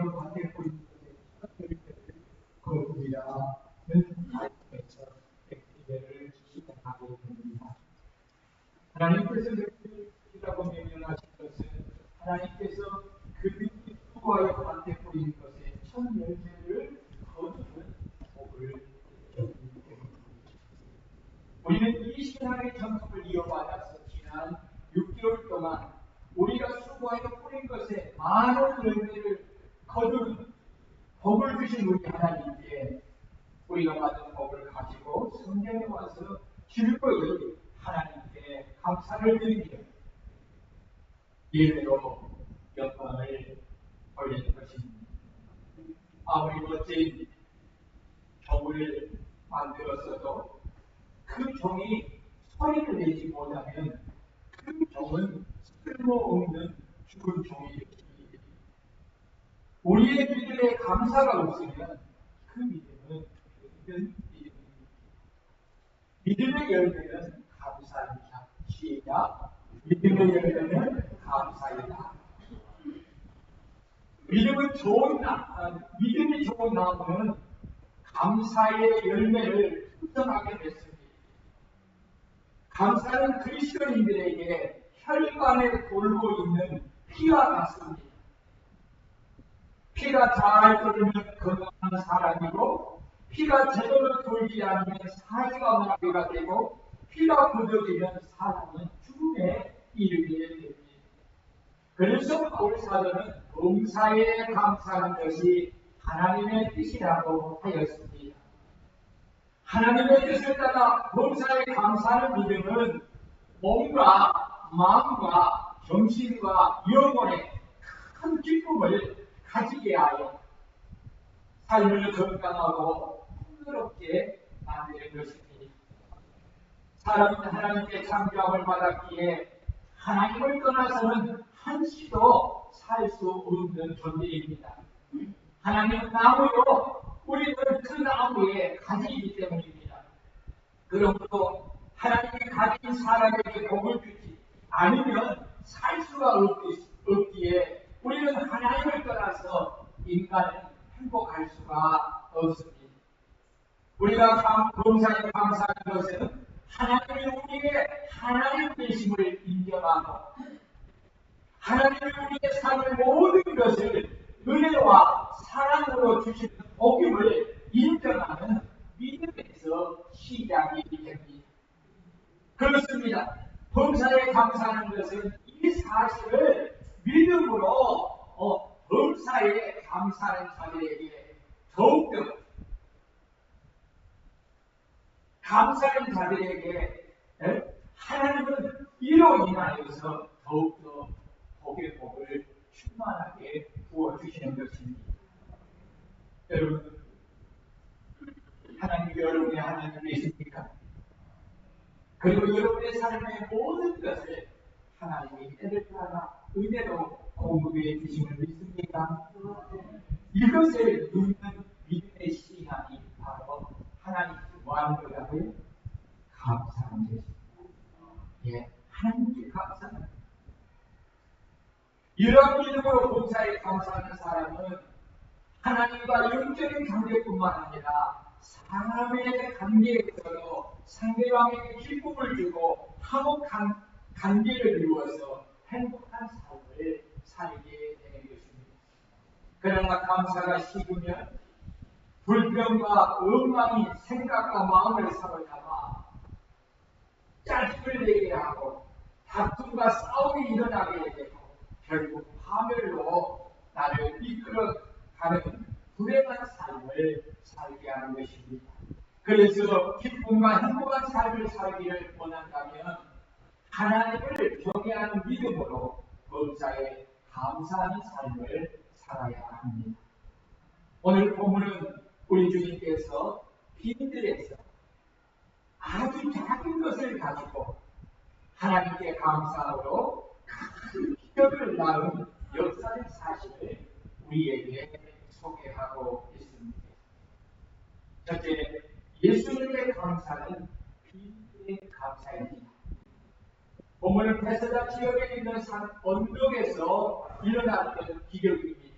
수고하여 밭에 뿌린 것에 거두리라는 말씀에서 백기대를 시작하게 됩니다. 하나님께서 백기라고 명령하신 것은 하나님께서 그들이 수고하여 밭에 뿌린 것에 첫 열매를 거두는 복을 주기 때문입니다. 우리는 이 신앙의 전통을 이어받아서 지난 6개월 동안 우리가 수고하여 뿌린 것에 많은 열매를 거두는 복을 주신 우리 하나님께 우리가 받은 복을 가지고 성전에 와서 즐거이 하나님께 감사를 드리며 예배로 영광을 올리는 것입니다. 아무리 멋진 종을 만들었어도 그 종이 소리를 내지 못하면 그 종은 쓸모없는 죽은 종이 됩니다. 우리의 믿음에 감사가 없으면 그 믿음은 죽은 믿음입니다. 믿음의 열매는 감사입니다. 시작. 믿음의 열매는 감사이다. 믿음이 좋은 나무는 감사의 열매를 풍성하게 됐습니다. 감사는 그리스도인들에게 혈관에 돌고 있는 피와 같습니다. 피가 잘 돌면 건강한 사람이고, 피가 제대로 돌지 않으면 사지가 마비가 되고, 피가 부족이면 사람은 죽음에 이르게 됩니다. 그래서 바울 사도는 봉사에 감사하는 것이 하나님의 뜻이라고 하였습니다. 하나님의 뜻을 따라 봉사에 감사하는 믿음은 몸과 마음과 정신과 영혼의 큰 기쁨을 가지게 하여 삶을 건강하고 풍요롭게 만드는 것입니다. 사람은 하나님께 창조함을 받았기에 하나님을 떠나서는 한시도 살 수 없는 존재입니다. 하나님은 나무요, 우리는 그 나무에 가지이기 때문입니다. 그러므로 하나님이 가진 사람에게 복을 주지 않으면 살 수가 없기에 우리는 하나님을 떠나서 인간은 행복할 수가 없습니다. 우리가 봉사에 감사하는 것은 하나님이 우리의 하나님 되심을 인정하고 하나님이 우리의 삶의 모든 것을 은혜와 사랑으로 주시는 복음을 인정하는 믿음에서 시작이 됩니다. 그렇습니다. 봉사에 감사하는 것은 이 사실을 믿음으로 봉사에 감사하는 자들에게 더욱더 감사하는 자들에게 하나님은 이로 인하여서 더욱더 복의 복을 충만하게 부어주시는 것입니다. 여러분, 하나님이 여러분의 하나님이십니까? 그리고 여러분의 삶의 모든 것을 하나님이 때를 따라 은혜로 공급해 주심을 믿습니까? 이것을 믿는 믿음의 신앙이 바로 하나님께 뭐하는 거라고요? 감사하는 것입니다. 예, 하나님께 감사합니다. 이러한 믿음으로 봉사에 감사하는 사람은 하나님과 영적인 관계뿐만 아니라 사람의 관계에서도 상대방에게 기쁨을 주고 화목한 관계를 이루어서 행복한 삶을 살게 되는 것입니다. 그러나 감사가 식으면 불평과 엉망이 생각과 마음을 사로잡아 짜증을 내게 하고 다툼과 싸움이 일어나게 되고 결국 파멸로 나를 이끌어가는 불행한 삶을 살게 하는 것입니다. 그래서 기쁨과 행복한 삶을 살기를 원한다면 하나님을 경외하는 믿음으로 범사에 감사하는 삶을 살아야 합니다. 오늘 본문은 우리 주님께서 빈들에서 아주 작은 것을 가지고 하나님께 감사함으로 큰 기적을 낳은 역사적 사실을 우리에게 소개하고 있습니다. 첫째, 예수님의 감사는 빈들의 감사입니다. 본문은 베세다 지역에 있는 산 언덕에서 일어났던 기적입니다.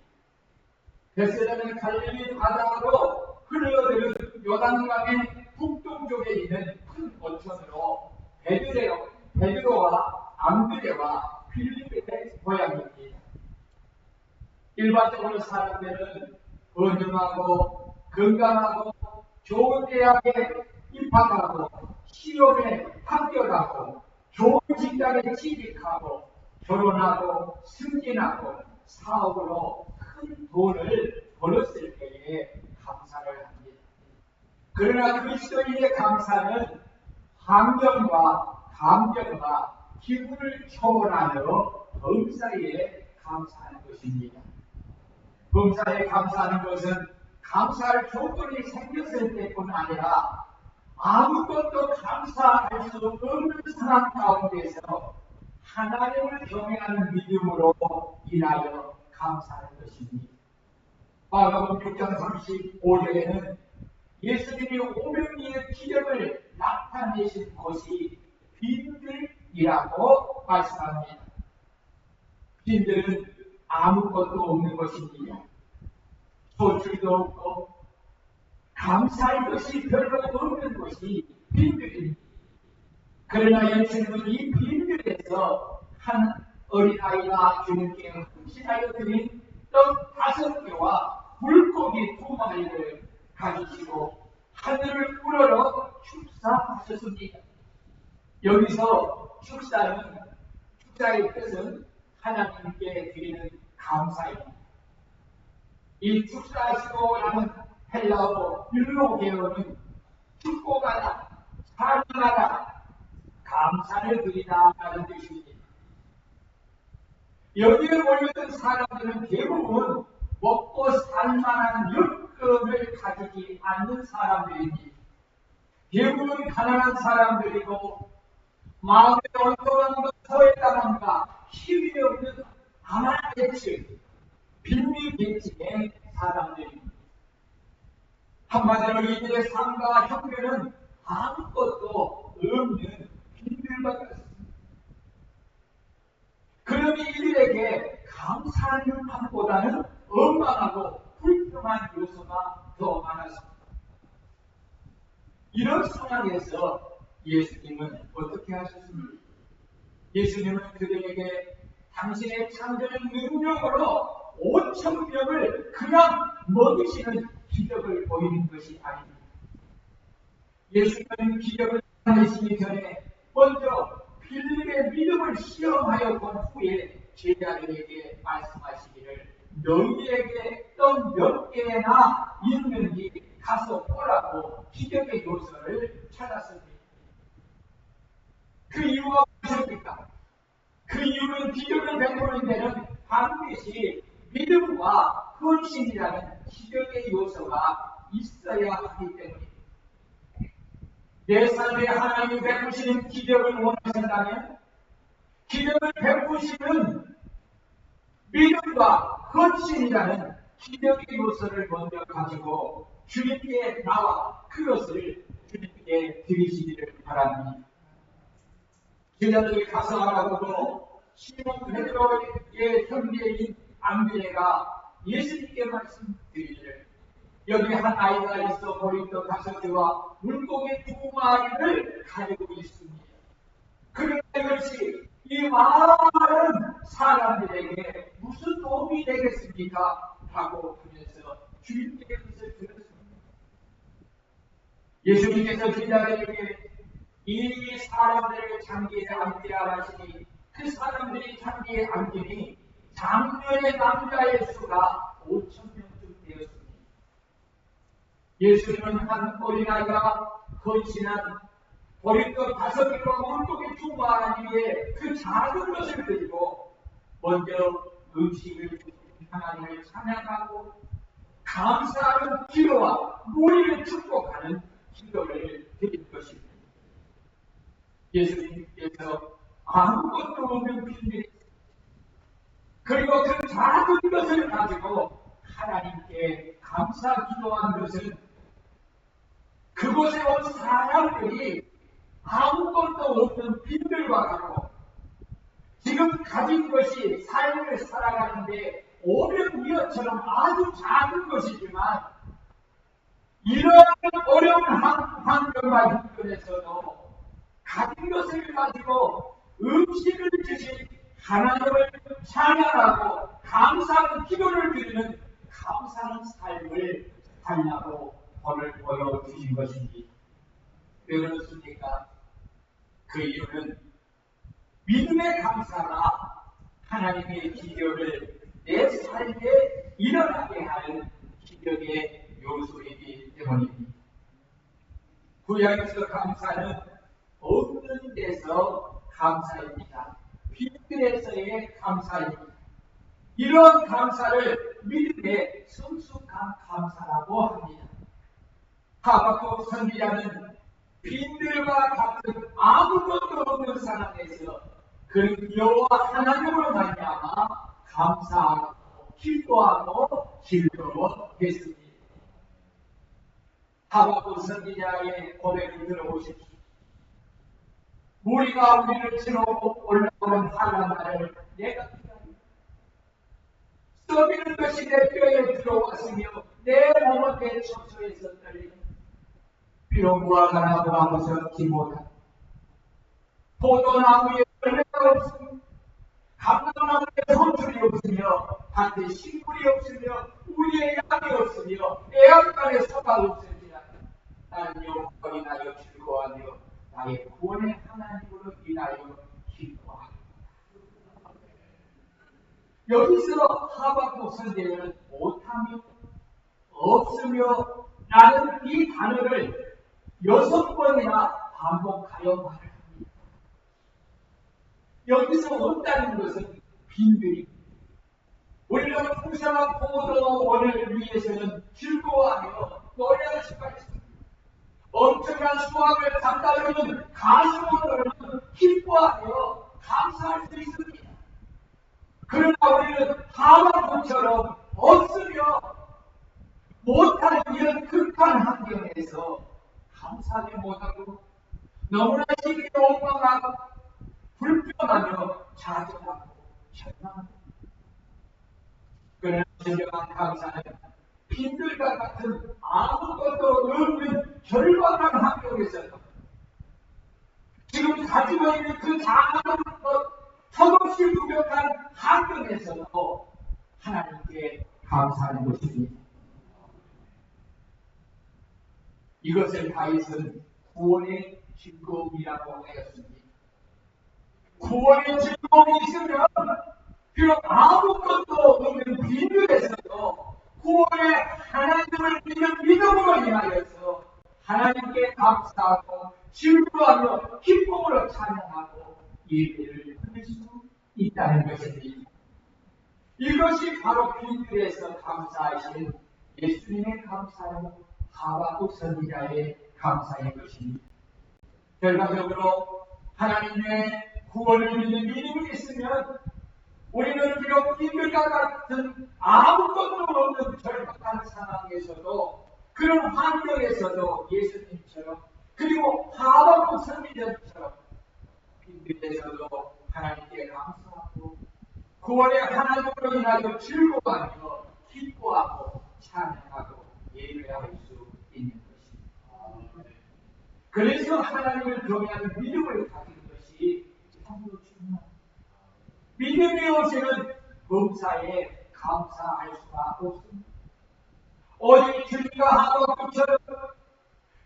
베세다는 갈릴리 바다로 흘러드는 요단강의 북동쪽에 있는 큰 어촌으로 베드로와 안드레와 필립의 고향입니다. 일반적으로 사람들은 건강하고 좋은 대학에 입학하고 시험에 합격하고 좋은 직장에 취직하고 결혼하고 승진하고 사업으로 큰 돈을 벌었을 때에 감사를 합니다. 그러나 그리스도인의 감사는 환경과 감정과 기분을 초월하여 범사에 감사하는 것입니다. 범사에 감사하는 것은 감사할 조건이 생겼을 때뿐 아니라 아무것도 감사할 수 없는 상황 가운데서 하나님을 경외하는 믿음으로 인하여 감사하는 것입니다. 마가복음 6장 35절에는 예수님이 오병이의 기적을 나타내신 곳이 빈들이라고 말씀합니다. 빈들은 아무것도 없는 것입니다. 소출도 없고 감사할 것이 별로 없는 것이 빈들입니다. 그러나 예수님은 이 빈들에서 한 어린아이가 주님께 헌신하여 드린 떡 5개와 물고기 2마리를 가지시고 하늘을 우러러 축사하셨습니다. 여기서 축사의 뜻은 하나님께 드리는 감사입니다. 이 축사하시고라는 헬라어 율로게어는 축복하다, 찬양하다, 감사를 드리다라는 뜻입니다. 여기에 모여든 사람들은 대부분 먹고 살만한 여건을 가지지 않는 사람들입니다. 대부분 가난한 사람들이고 마음에 얼토당과 소외감과 힘이 없는 가난계층, 빈민계층의 사람들입니다. 한마디로 이들의 삶과 형편은 아무것도 없는 빈들과 같습니다. 그러니 이들에게 감사하는 마음보다는 엉망하고 불평한 요소가 더 많았습니다. 이런 상황에서 예수님은 어떻게 하셨습니까? 예수님은 그들에게 당신의 창조적 능력으로 5,000명을 그냥 먹이시는 기적을 보이는 것이 아닙니다. 예수님은 기적을 하시기 전에 먼저 필립의 믿음을 시험하여 본 후에 제자들에게 말씀하시기를 너희에게 떡 몇 개나 있는지 가서 보라고 기적의 요소를 찾았습니다. 그 이유가 무엇입니까? 그 이유는 기적을 베푸는 데는 반드시 믿음과 헌신이라는 기적의 요소가 있어야 하기 때문입니다. 내 삶에 하나님이 베푸시는 기적을 원하신다면 기적을 베푸시는 믿음과 헌신이라는 기적의 요소를 먼저 가지고 주님께 나와 그것을 주님께 드리시기를 바랍니다. 제자들이 가서 알아보고 시몬 베드로의 형제인 안드레가 예수님께 말씀드리기를 여기 한 아이가 있어 보리떡 5개와 물고기 2마리를 가지고 있습니다. 그런데 이것이 이 많은 사람들에게 무슨 도움이 되겠습니까? 하고 하면서 주님께 그것을 들었습니다. 예수님께서 제자들에게 이 사람들을 장기에 앉으라 하시니 그 사람들이 장기에 앉으니 작년의 남자의 수가 5,000명쯤 되었습니다. 예수님은 한 어린아이가 헌신한 보리떡 5개와 물고기 2마리의 그 작은 것을 들고 먼저 음식을 하나님을 찬양하고 감사하는 기도와 무리를 축복하는 기도를 드린 것입니다. 예수님께서 아무것도 없는 빈들 그리고 그 작은 것을 가지고 하나님께 감사 기도한 것은 그곳에 온 사람들이 아무것도 없는 빈들과 같고 지금 가진 것이 삶을 살아가는데 오병 이어처럼 아주 작은 것이지만 이런 어려운 환경과 형편에서도 가진 것을 가지고 음식을 주신 하나님을 찬양하고 감사하는 기도를 드리는 감사하는 삶을 살라고 오늘 보여주신 것입니다. 왜 그렇습니까? 그 이유는 믿음의 감사가 하나님의 기적을 내 삶에 일어나게 하는 기적의 요소이기 때문입니다. 구약에서 감사는 없는 데서 감사입니다. 빈들에서의 감사입니다. 이런 감사를 믿음의 성숙한 감사라고 합니다. 하박국 선지자는 빈들과 같은 아무것도 없는 상황에서 그 여호와 하나님으로 말미암아 감사하고 기뻐하고 즐거워했습니다. 하박국 선지자의 고백을 들어보십시오. 무리가 우리를 치러 올라오는 환난 날을 내가 기다린다. 썩이는 것이 내 뼈에 들어왔으며 내 몸은 내 처소에서 떨린다. 비록 무화과 나무가 무섭지 못하다. 포도나무에 열매가 없으며 감람나무에 손줄이 없으며 밭에 식물이 없으며 우리의 양이 없으며 애완간에 소가 없으리라. 나는 여호와로 인하여 즐거워하며 나의 구원의 하나님으로 인하여 기뻐하리라. 여기서 하박국 선지자는 못하며 없으며 라는 이 단어를 6번이나 반복하여 말합니다. 여기서 없다는 것은 빈들입니다. 우리가 풍성한 포도원을 위해서는 즐거워하며 노래할 수가 있습니다. 엄청난 수확을 담당하는 가수원으로는 기뻐하며 감사할 수 있습니다. 그러나 우리는 하박국처럼 없으며 못하는 이런 극한 환경에서 감사하지 못하고 너무나 시기에 원망하고 불평하며 좌절하고 절망하고. 그러나 진정한 감사는 빈들과 같은 아무것도 없는 절박한 환경에서도 지금 가지고 있는 그 작은 것 턱없이 무력한 환경에서도 하나님께 감사하는 것입니다. 이것을 다윗은 구원의 즐거움이라고 하였습니다. 구원의 즐거움이 있으면 비록 아무것도 없는 빈들에서도 구원의 하나님을 믿는 믿음으로 인하여서 하나님께 감사하고 즐거워하며 기쁨으로 찬양하고 예배를 드릴 수 있다는 것입니다. 이것이 바로 빈들에서 감사하시는 예수님의 감사요 하박국 선지자의 감사인 것입니다. 결과적으로 하나님의 구원을 믿는 믿음이 있으면 우리는 비록 빈들과 같은 아무것도 없는 절박한 상황에서도 그런 환경에서도 예수님처럼 그리고 하박국 선지자처럼 빈들에서도 하나님께 감사하고 구원의 하나님으로 인하여 즐거워하며 기뻐하고 찬양하고 예배할 수 있는 것입니다. 그래서 하나님을 경외하는 믿음을 가진 것이 참으로 중요합니다. 믿음이 없이는 범사에 감사할 수가 없습니다. 오직 주님과 하박국처럼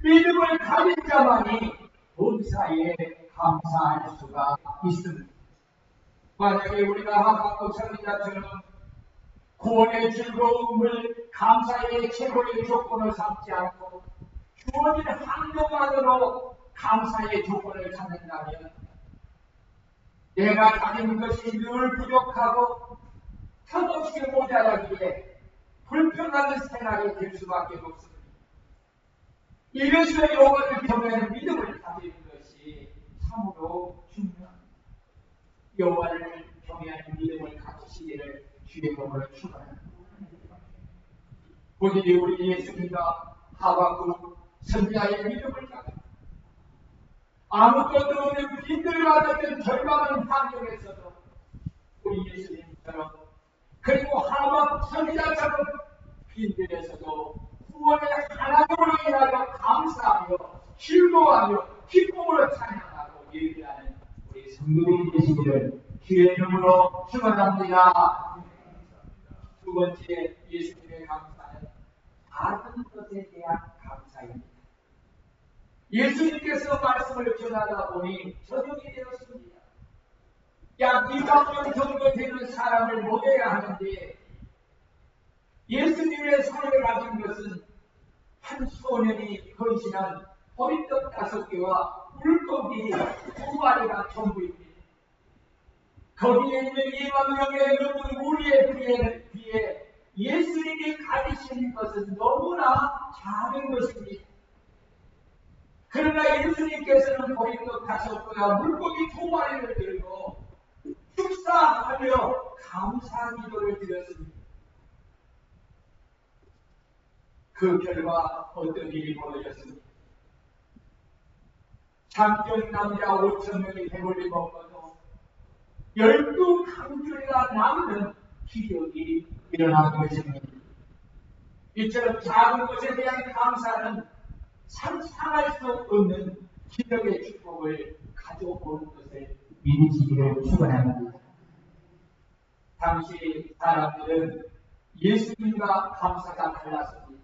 믿음을 가진 자만이 범사에 감사할 수가 있습니다. 만약에 우리가 하박국 선지자처럼 구원의 즐거움을 감사의 최고의 조건을 삼지 않고 주어진 환경만으로 감사의 조건을 찾는다면 내가 가진 것이 늘 부족하고 턱없이 모자라기에 불평하는 생활이 될 수밖에 없습니다. 이래서 여호와를 경외하는 믿음을 가지는 것이 참으로 중요합니다. 여호와를 경외하는 믿음을 가지시기를 주의 이름으로 축원합니다. 본인이 우리 예수님과 하박국 선지자의 믿음을 가지고 아무것도 없는 빈들과 같은 절망한 환경에서도 우리 예수님처럼 그리고 하박 선지자처럼 빈들에서도 구원의 하나님으로 인하여 감사하며 즐거워하며 기쁨으로 찬양하고 예배하는 우리 성도들이 되시기를 주의 이름으로 축원합니다. 두 번째 예수님의 감사는 작은 것에 대한 감사입니다. 예수님께서 말씀을 전하다 보니 저녁이 되었습니다. 약 2만 명 정도 되는 사람을 먹여야 하는데 예수님의 손에 가진 것은 한 소년이 헌신한 보리떡 5개와 물고기 2마리가 전부입니다. 거기에 있는 2만 명의 넘는 무리의 비해 예수님이 가지신 것은 너무나 작은 것입니다. 그러나 예수님께서는 보리떡 5개와 물고기 2마리를 들고 축사하며 감사 기도를 드렸습니다. 그 결과 어떤 일이 벌어졌습니까? 장정 남자 5,000명이 배불리 먹어도 12강줄이가 남는 기적이 일어난 것입니다. 이처럼 작은 것에 대한 감사는 상상할 수 없는 기적의 축복을 가져오는 것을 믿으시기를 축원합니다. 당시 사람들은 예수님과 감사가 달랐습니다.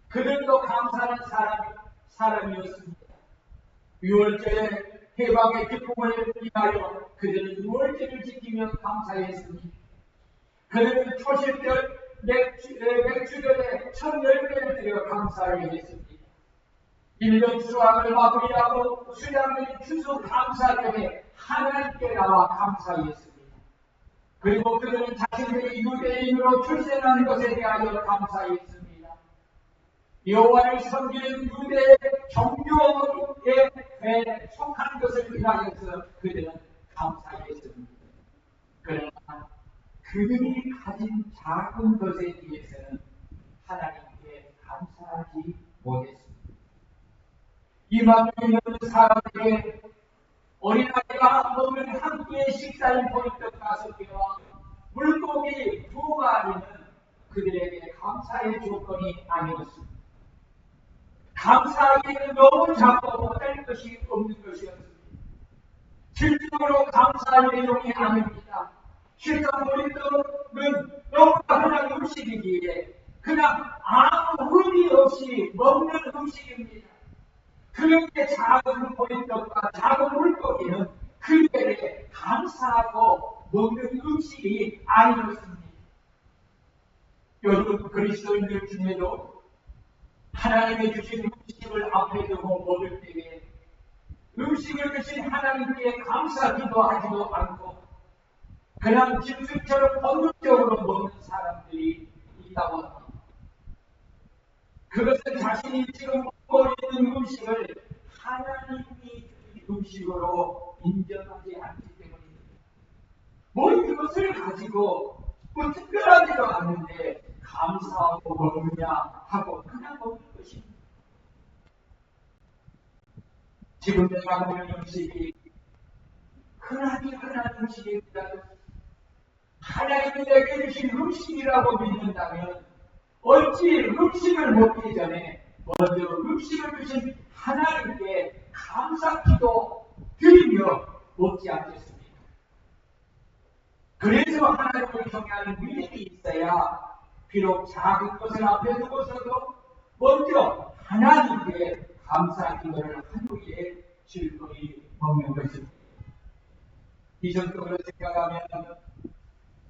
그들도 감사하는 사람이었습니다. 6월절에 해방의 기쁨을 인하여 그들은 6월절을 지키며 감사했습니다. 그들은 초실절 맥주절에 첫 열매를 드려 감사를 했습니다. 1년 수확을 마무리하고 수량의 추수 감사절에 하나님께 나와 감사했습니다. 그리고 그들은 자신들이 유대인으로 출생한 것에 대하여 감사했습니다. 여호와를 섬기는 유대의 종교에 속한 것을 위하여서 그들은 감사했습니다. 그러나 그들이 가진 작은 것에 대해서는 하나님께 감사하지 못했습니다. 2만 명이 넘는 사람에게 어린아이가 먹는 한 끼의 식사인 보리떡 5개와 물고기 2마리는 그들에게 감사의 조건이 아니었습니다. 감사하기는 너무 작고 못할 것이 없는 것이었습니다. 실질적으로 감사할 내용이 아닙니다. 실상 보리떡은 너무나 흔한 음식이기에 그냥 아무 의미 없이 먹는 음식입니다. 그런데 작은 보리떡과 작은 물고기는 그들에게 감사하고 먹는 음식이 아니었습니다. 요즘 그리스도인들 중에도 하나님의 주신 음식을 앞에 두고 먹을 때에 음식을 주신 하나님께 감사 기도하지도 않고 그냥 짐승처럼 본능적으로 먹는 사람들이 있다고 합니다. 그것은 자신이 지금 먹고 있는 음식을 하나님이 주신 음식으로 인정하지 않기 때문입니다. 뭐 이것을 가지고 뭐 특별하지도 않은데 감사하고 먹느냐 하고 그냥 먹는 것입니다. 지금 내가 먹는 음식이 흔한 음식입니다. 하나님이 내게 주신 음식이라고 믿는다면 어찌 음식을 먹기 전에 먼저 음식을 주신 하나님께 감사기도 드리며 먹지 않겠습니까? 그래서 하나님을 경외하는 믿음이 있어야 비록 작은 것을 앞에 두고서도 먼저 하나님께 감사기도를 한 후에 즐거이 먹는 것입니다. 이 정도로 생각하면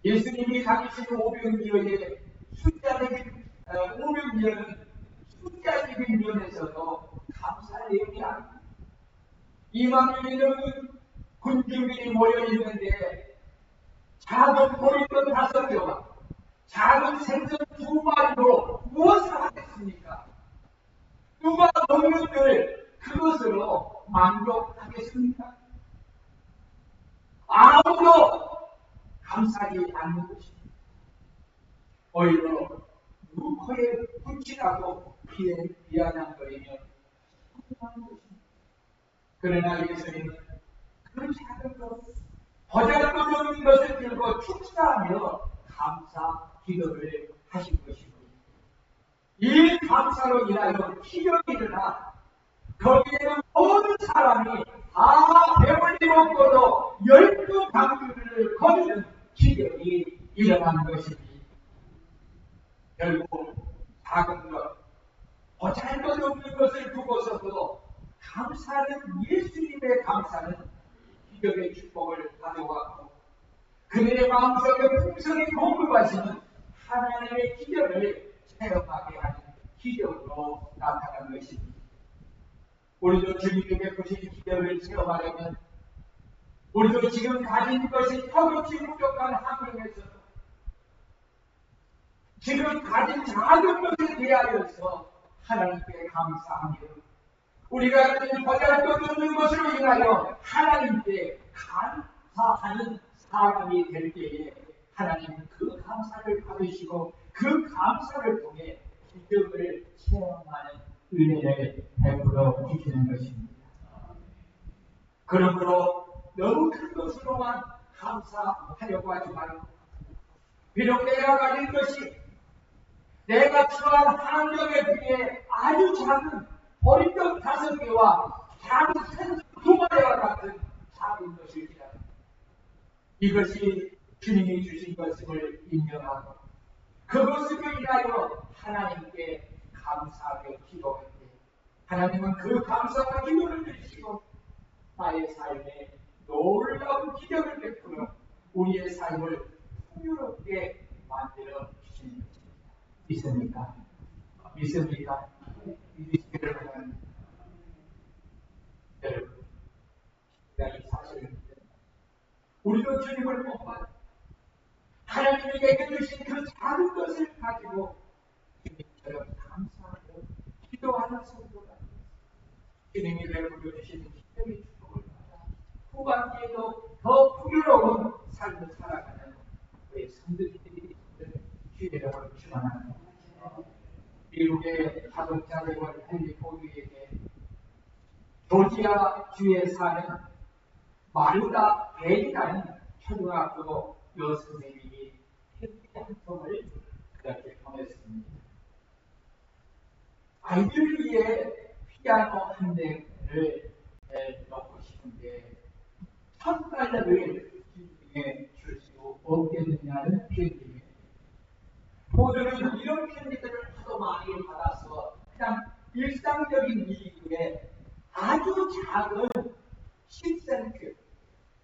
예수님이 다니신 오병이어의 숫자적인 오병이어는 숫자적인 면에서도 감사할 내용이 아닙니다. 2만 명이 넘는 군중들이 모여있는데 작은 보리떡 5개와 작은 생선 2마리로 무엇을 하겠습니까? 누가 먹는들 그것으로 만족하겠습니까? 아무도 감사하지 않는 것입니다. 오히려 누구 코에 붙이라고 비아냥거리며 하는 것입니다. 그러나 예수님은 그 작은 것, 보잘것없는 것을 들고 축사하며 감사 기도를 하신 것입니다. 이 감사로 인하여 기적이 일어나 거기에는 모든 사람이 다 배불리 먹고도 12강주를 거두는 기적이 일어난 것입니다. 결국 작은 것, 보잘것없는 것을 두고서도 감사는, 예수님의 감사는 기적의 축복을 가져왔고 그들의 마음속에 풍성히 공급하시는 하나님의 기적을 체험하게 하는 기적으로 나타난 것입니다. 우리도 주님께 베푸신 기적을 체험하려면 우리도 지금 가진 것이 턱없이 부족한 환경에서도 지금 가진 작은 것에 대하여서 하나님께 감사하며 우리가 가진 보잘것없는 것으로 인하여 하나님께 감사하는 사람이 될 때에 하나님은 그 감사를 받으시고 그 감사를 통해 기적을 체험하는 은혜를 베풀어 주시는 것입니다. 그러므로 너무 큰 것으로만 감사하려고 하지 말고 비록 내가 가진 것이 내가 처한 환경에 비해 아주 작은 보리떡 5개와 작은 생선 2마리와 같은 작은 것일지라도 이것이 주님이 주신 것임을 인정하고 그것으로 인하여 하나님께 감사하며 기도할 때 하나님은 그 감사와 기도를 주시고 나의 삶에 놀라운 기적을 베풀어 우리의 삶을 풍요롭게 만들어 주시는 것입니다. 믿습니까? 믿습니까? 믿으시기를 바랍니다. 여러분, 제가 이 사실을 믿습니다. 우리도 주님을 뽑아 하나님에게 주신 그 작은 것을 가지고 주님처럼 감사하고 기도하는 성도가 주님이 베풀어 주시는 기적의 축복을 받아 후반기에도 더 풍요로운 삶을 살아가는 우리 성도들이 주의를 축원합니다. 미국의 자동차 대원 헨리 포드에게 조지아 주에 사는 마르다 벨이라는 초등학교 여선생님이 편지 한 통을 그렇게 보냈습니다. 아이들 위해 피아노 한 대를 넣고 싶은데 $1,000를 주중에 줄 수 없겠느냐는 편지입니다. 포드는 이런 편지들을 하도 많이 받아서 그냥 일상적인 이익에 아주 작은 10센트,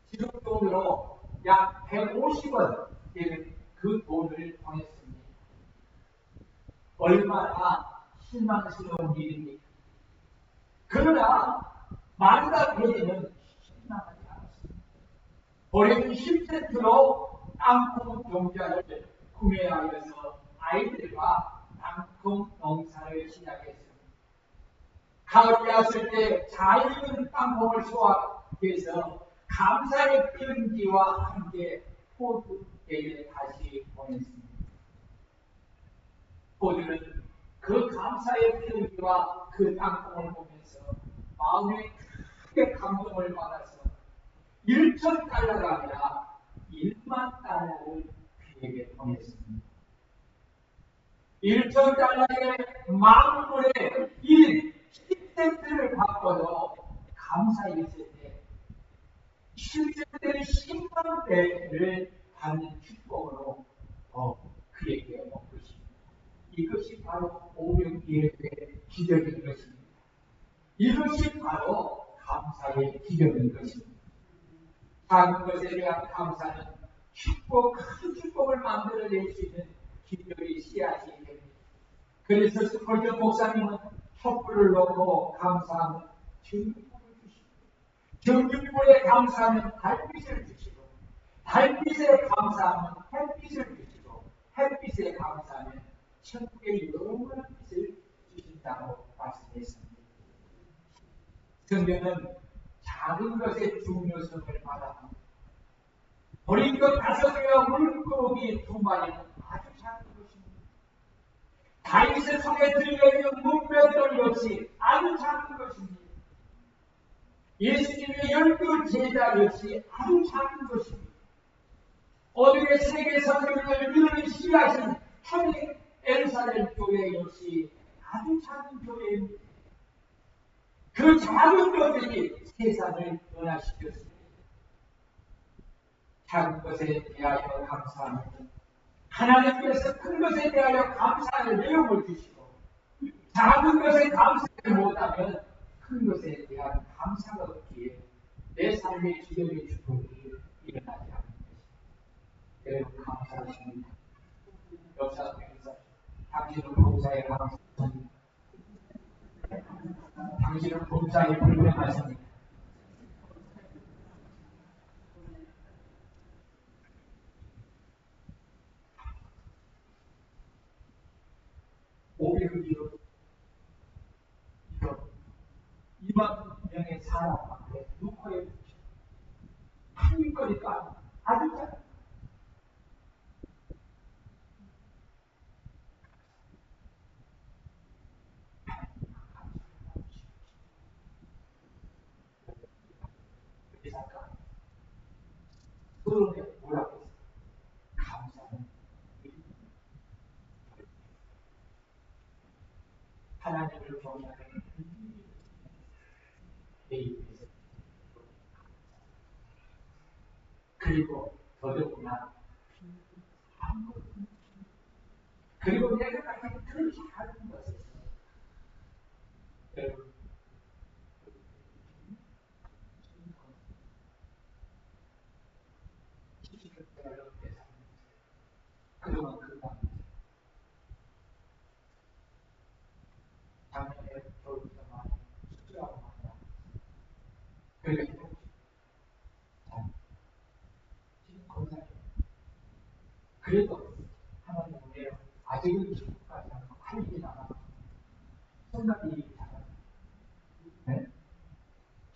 지금 돈으로 약 150원 되는 그 돈을 보냈습니다. 얼마나 실망스러운 일입니까? 그러나 마르다 베리는 실망하지 않았습니다. 버린 10센트로 땅콩 종자를 구매하여서 아이들과 땅콩 농사를 시작했습니다. 가을이 왔을 때 잘 익은 땅콩을 수확해서 감사의 편지와 함께 포드에게 다시 보냈습니다. 포드는 그 감사의 편지와 그 땅콩을 보면서 마음에 크게 감동을 받아서 $1,000가 아니라 $10,000를 그에게 보냈습니다. $1,000의 만불의 1, 10센트를 바꿔도 감사했을 때 10센트의 10만 배를 받는 축복으로 그에게 엎으십니다. 이것이 바로 오병이어의 기적인 것입니다. 이것이 바로 감사의 기적인 것입니다. 작은 것에 대한 감사는 축복, 큰 축복을 만들어낼 수 있는 기적의 씨앗이 됩니다. 그래서 스펄전 목사님은 촛불을 놓고 감사하면 정육불을 주시고 정육불에 감사하면 달빛을 주시고 달빛에 감사하면 햇빛을 주시고 햇빛에 감사하면 천국의 영원한 빛을 주신다고 말씀했습니다. 성경은 작은 것의 중요성을 말합니다. 버린 것 5개와 물고기 2마리는 아주 작은 것입니다. 다윗의 손에 들려있는 문병돌 역시 아주 작은 것입니다. 예수님의 12 제자 역시 아주 작은 것입니다. 어둠의 세계 선교를 이루는 시작인 현대 에루살렘 교회 역시 아주 작은 교회입니다. 그 작은 것들이 세상을 변화시켰습니다. 작은 것에 대하여 감사합니다. 하나님께서 큰 것에 대하여 감사의 내용을 주시고 작은 것에 감사를 못하면 큰 것에 대한 감사가 없기에 내 삶의 기적의 축복이 일어나지 않는 것입니다. 여러분 감사하십니다. 역사님께서 당신은 봉사에 감사합니다. 당신은 봉사에 불명하십니다. 오백이요 2만 명의 사람 앞에 누구에 붙여 한입거리가 아주 작은 의사가 서로에 뭐라고 했어요? 감사는 하나님을 경외하는 내 입에서 그리고 더더구나 그리고 내가 가진 그 작은 것에서 여러분 그동안 그 가운데 작년에 겨울부터 많이 수술하고 많이 그리고 지금 건강해. 그래도 하나님 은혜로 아직은 축복하지 않고 할 일이 남아 생각이 작아요. 네?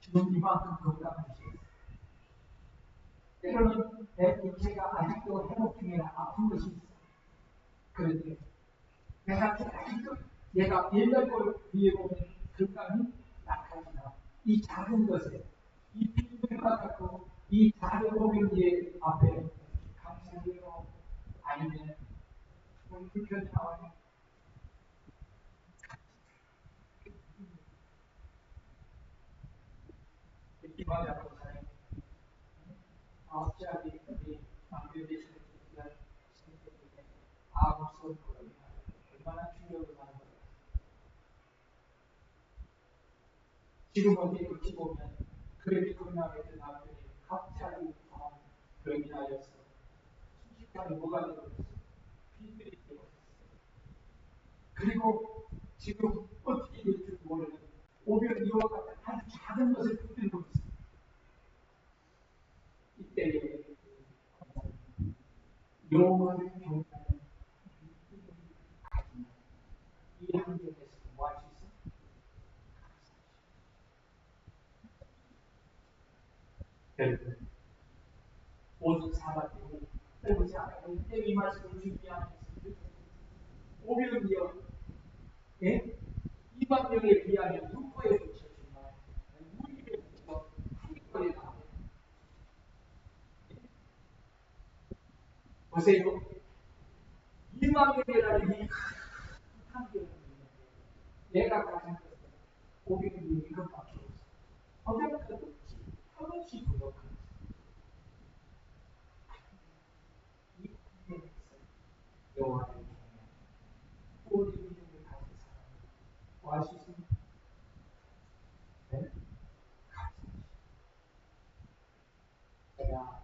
지금 이만큼 건강하시겠어요. 때로는 내 육체가 아직도 회복 중에 아픈 것이 있어. 그런데 내가 아직도 내가 옛날 걸 위에 보면 건강이 약하지만 이 작은 것에 이 빈들과 같고 이 작은 오병이의 앞에 감사해요. 아니면 불편이 나와요. 이만 약한 사람이 아홉짜리 남편되시는 분들 생각에 아무런 거를 얼마나 충격을 받는 거예요. 지금 어디 어찌 보면 그렇게 건강했던 남편이 갑자기 병이 나여서 순식간에 뭐가 되어버렸어요. 빈들이 되어버렸어요. 그리고 지금 어떻게 될 줄 모르는 오별 이와 같은 아주 작은 것을 붙들고 있습니다. 이때에 영원을 경험하는 이 환경에서 뭐 할 수 있어요? 여러분, 모든 사람들이 해보지 않아요. 이때 이 말씀을 준비하면서 오병이어 예? 2만 명에 비하면 누구에 붙였지만 우리에 붙여 한꺼번에 다 보세요. 2만 명이라는 이 큰 경험이 있는데 내가 가진 것은 오병이어 이것밖에 없어. 어려울 것 없지. 한없이 부족한 이 환경에서 여호와를 경외하는 우리 믿음을 가진 사람이 뭐 할 수 있습니까? 네? 제가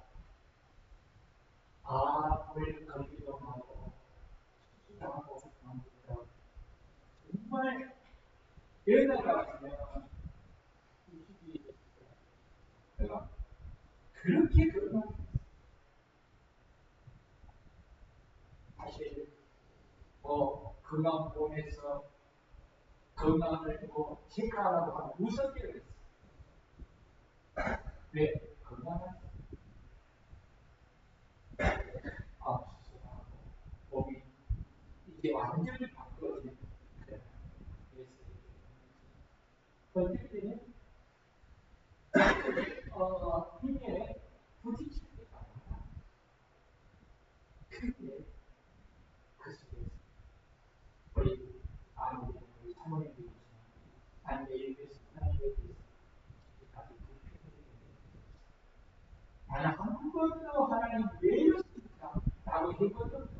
암을 걸리기도 하고 수술하고 하면서 정말 연애가 있으면 이 시기에 내가 그렇게 건강 사실 건강보험에서 건강을 뭐 체크하라고 하면 무섭게 됐어요. 왜? 건강한 수술하고 몸이 이제 완전히 바뀌어지는 그래서 어떨 때는 힘에 부딪힐 때가 많아. 하나님 왜 이렇습니까? 라고 해본 적도 없어요.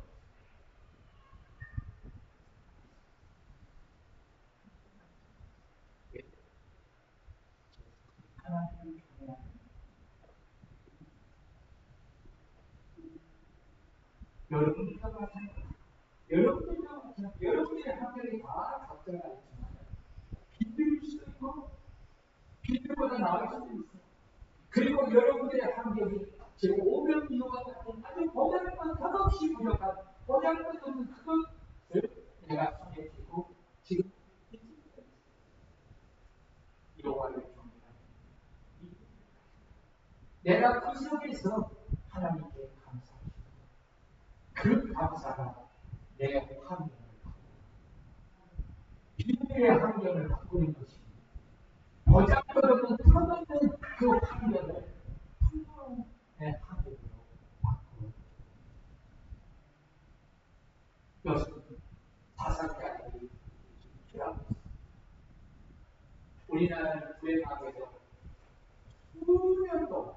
하나님을 경외하는 여러분들과 마찬가지. 여러분들의 환경이 다 각자가 있지만 비교일 수도 있고 비교보다 나을 수도 있어요. 그리고 여러분들의 환경이 제 오병이어와 같은 아주 보잘것 없이 부족한 보잘것 없는 그것을 내가 손에 쥐고 지금 여호와를 경외하는 내가 그 속에서 하나님께 감사하시고 그 감사가 내 환경을 비밀의 환경을 바꾸는 것입니다. 보잘것없는 터놓는 그 환경을 풍요의 환경으로 바꾸는 것은 자살자들이 필요합니다. 우리나라는 불행하게도 수년 동안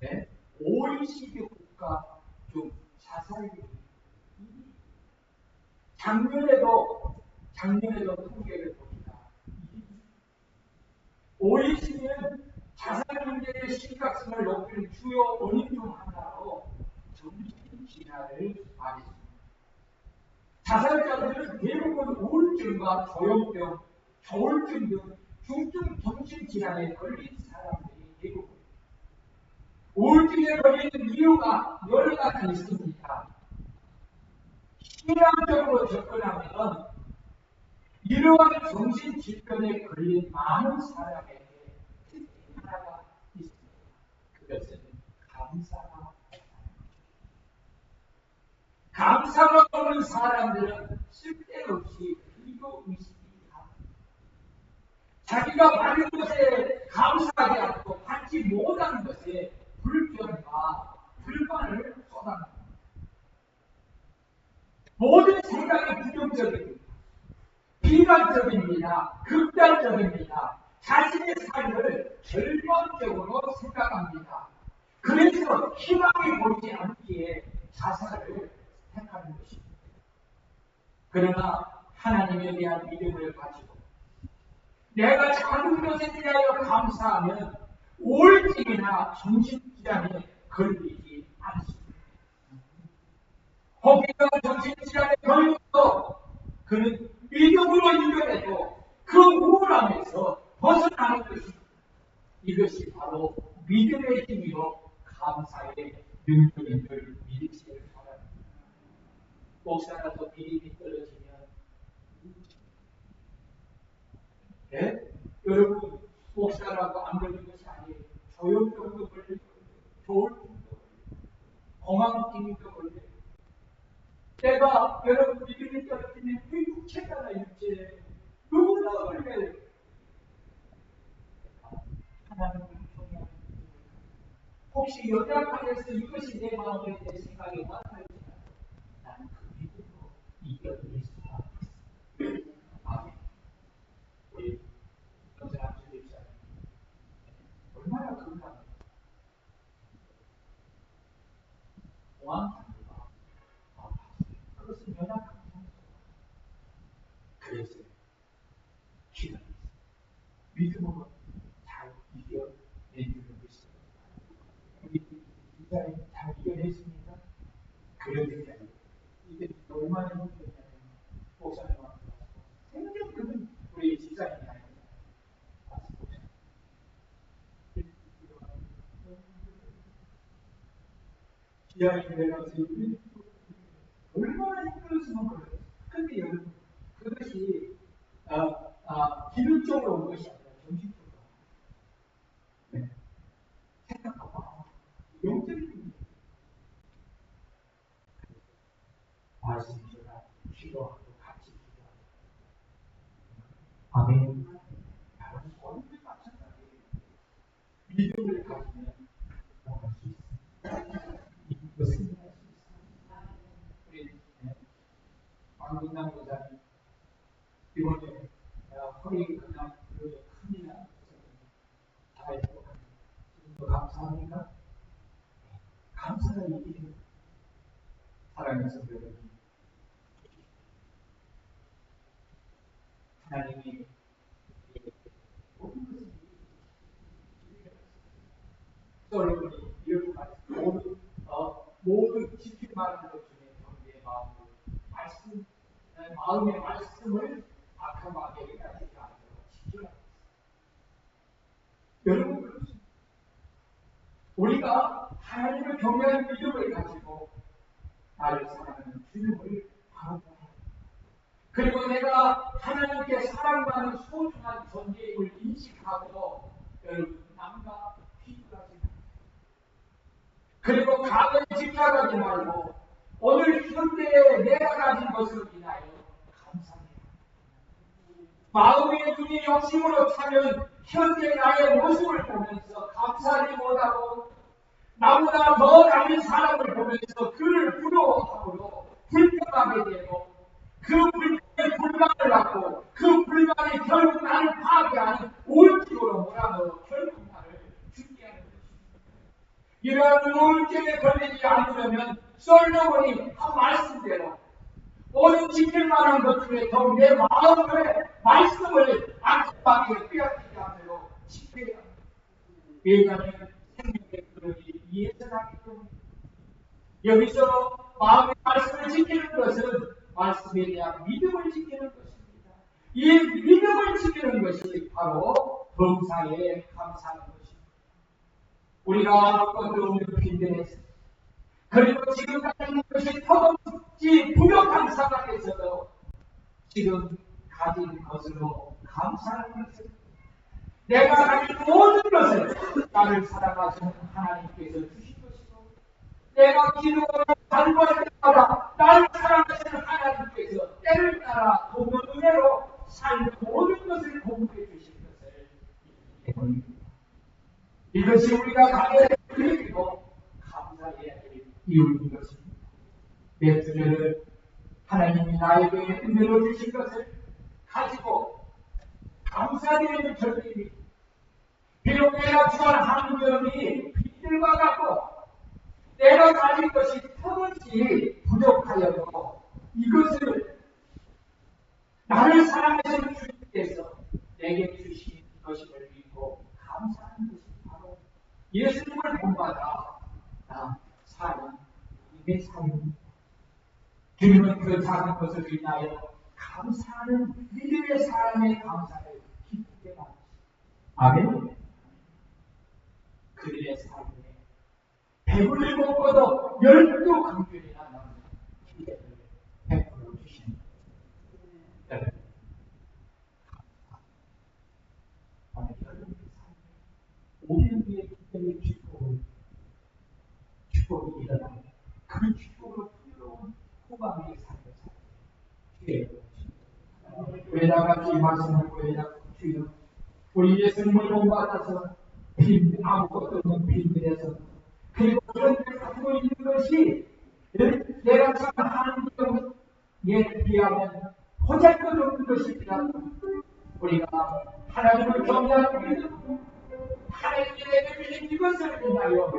네? OECD 국가 중 자살률이 작년에도 통계를 보니까 OECD는 자살 문제의 심각성을 높이는 주요 원인 중 하나로 정신질환을 말했습니다. 자살자들은 대부분 우울증과 조현병, 조울증 등 중증 정신질환에 걸린 사람들이 대부분. 우울증에 걸리는 이유가 여러 가지 있습니다. 신앙적으로 접근하면 이러한 정신질병에 걸린 많은 사람에게 특징 하나가 있습니다. 그것은 감사가 감사가 없는 사람들은 쓸데없이 비교의식이 합니다. 자기가 받은 것에 감사하지 않고 받지 못한 것에 불평과 불만을 쏟아냅니다. 모든 생각이 부정적입니다. 비관적입니다. 극단적입니다. 자신의 삶을 절망적으로 생각합니다. 그래서 희망이 보이지 않기에 자살을 택하는 것입니다. 그러나 하나님에 대한 믿음을 가지고 내가 작은 것에 대하여 감사하면 우울증이나 정신질환에 걸리지 않습니다. 혹여 정신질환에 걸려도 그는 믿음으로 이겨내고 그 우울함에서 벗어나는 것입니다. 이것이 바로 믿음의 힘이요 감사의 능력인 줄 믿으시길 바랍니다. 목사라도 믿음이 떨어지면 네? 여러분 목사라고 안 걸린 것이 아니에요. 조현병도 걸리고 조울증도 걸리고 공황증도 걸리고 내가 여러분 믿음이 떨어지면 회복체가나 육체 누구나 걸려요. 하나님을 경외하는 혹시 연약하면서 이것이 내 마음에 내 생각에 나타나지만 나는 그 믿음으로 이겨낼 수가 있습니다. 아멘. 우리 영상 주립사님 얼마나 건강해요. 공황장애가 그것은 연약한 상태예요. 그래서 기도를 믿음으로 잘 이겨내주는 것입니다. 우리 기자님 잘 이겨냈습니다. 그러니까 이게 얼마나 힘들냐면 목사님하고 생존금은 우리 집사님이 아닙니다. 기왕이 내려서 얼마나 힘들었으면 그래요. 근데 여러분 그것이 기능적으로 온 것이 아니라 정신적으로 네. 생각하고 영적인 문제 말씀이라 기도하고 같이 기도하고 아멘. 다른 모든 마찬가지예요. 믿음을 가지면 나갈 수 있습니다. 이것은 우리 왕근남 교사님 이번에 허리 그냥 큰일 났어요. 다 했고 지금도 감사합니다. 감사가 있게 됩니다. 사랑하는 성도 여러분, 하나님이 모든 것을 솔로몬이 이렇게 말했습니다. 모든 지킬 만한 것 중에 내 마음의 말씀을 악한 마귀에게 가지지 않도록 지키라. 여러분 그렇습니다. 우리가 하나님을 경외하는 믿음을 가지고 나를 사랑하는 주님을 바라보라. 그리고 내가 하나님께 사랑받는 소중한 존재임을 인식하고 여러분 남과 비교하지 말고 그리고 과거에 집착하지 말고 오늘 현대에 내가 가진 것을 인하여 감사해야 합니다. 마음의 눈이 욕심으로 차면 현재 나의 모습을 보면서 감사하지 못하고 나보다 더 나은 사람을 보면서 그를 부러워함으로 불평하게 되고 그 불평에 불만을 갖고 그 불만이 결국 나를 파괴하는 우울증으로 몰아넣어 결국 나를 죽게 하는 것입니다. 이러한 우울증에 걸리지 않으려면 솔로몬이 한 말씀대로 모든 지킬 만한 것 중에 더 내 마음의 말씀을 악하게 빼앗기지 않도록 지켜야 합니다. 왜냐하면 생명의 그릇이 예전하기 때문에 여기서 마음의 말씀을 지키는 것은 말씀에 대한 믿음을 지키는 것입니다. 이 믿음을 지키는 것이 바로 범사에 감사하는 것입니다. 우리가 아무것도 없는 빈대에서 그리고 지금 가진 것이 턱없이 부족한 상황에서도 지금 가진 것으로 감사하는 것을 내가 가진 모든 것을 나를 사랑하시는 하나님께서 주신 것이고 내가 기도를 간구할 때마다 나를 사랑하시는 하나님께서 때를 따라 돕는 은혜로 삶의 모든 것을 공급해 주신 것을 믿습니다. 이것이 우리가 가져야 될 그리고 감사해야 될 이유인 것입니다. 내 주제를 하나님이 나에게 은혜로 주신 것을 가지고 감사드리는 절기입니다. 비록 내가 주한 환경이 빚들과 같고 내가 가진 것이 턱없이 부족하여도 이것을 나를 사랑하시는 주님께서 내게 주신 것임을 믿고 감사하는 것이 바로 예수님을 본받아 나 사는 믿음의 삶입니다. 주님은 그 작은 것을 인하여 감사하는 믿음의 사람의 감사를 기쁘게 받으십니다. 아멘. 그들의 삶에 배불리 먹고도 12강균이나 남는 기회를 베풀어 주십니다. 여러분의 삶에 오늘 위에 기쁨의 축복이 일어나고 그 축복으로 풍요로운 후반기의 삶을 살게 주여 왜 나같이 말씀을 보여자고 주여 우리 예수님을 본받아서 아무것도 없는 빈들에서 그리고 그런 데 가지고 있는 것이 내가 참 하나님께 비하면 보잘것없는 것입니다. 우리가 하나님을 경외하는 믿음 하나님께 내게 주신 이것을 인하여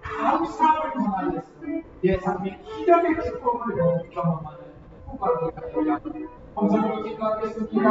감사함을 통하여서 내 삶의 기적의 축복을 경험하는 후반기가 되려 함을 성령으로 기도하겠습니다.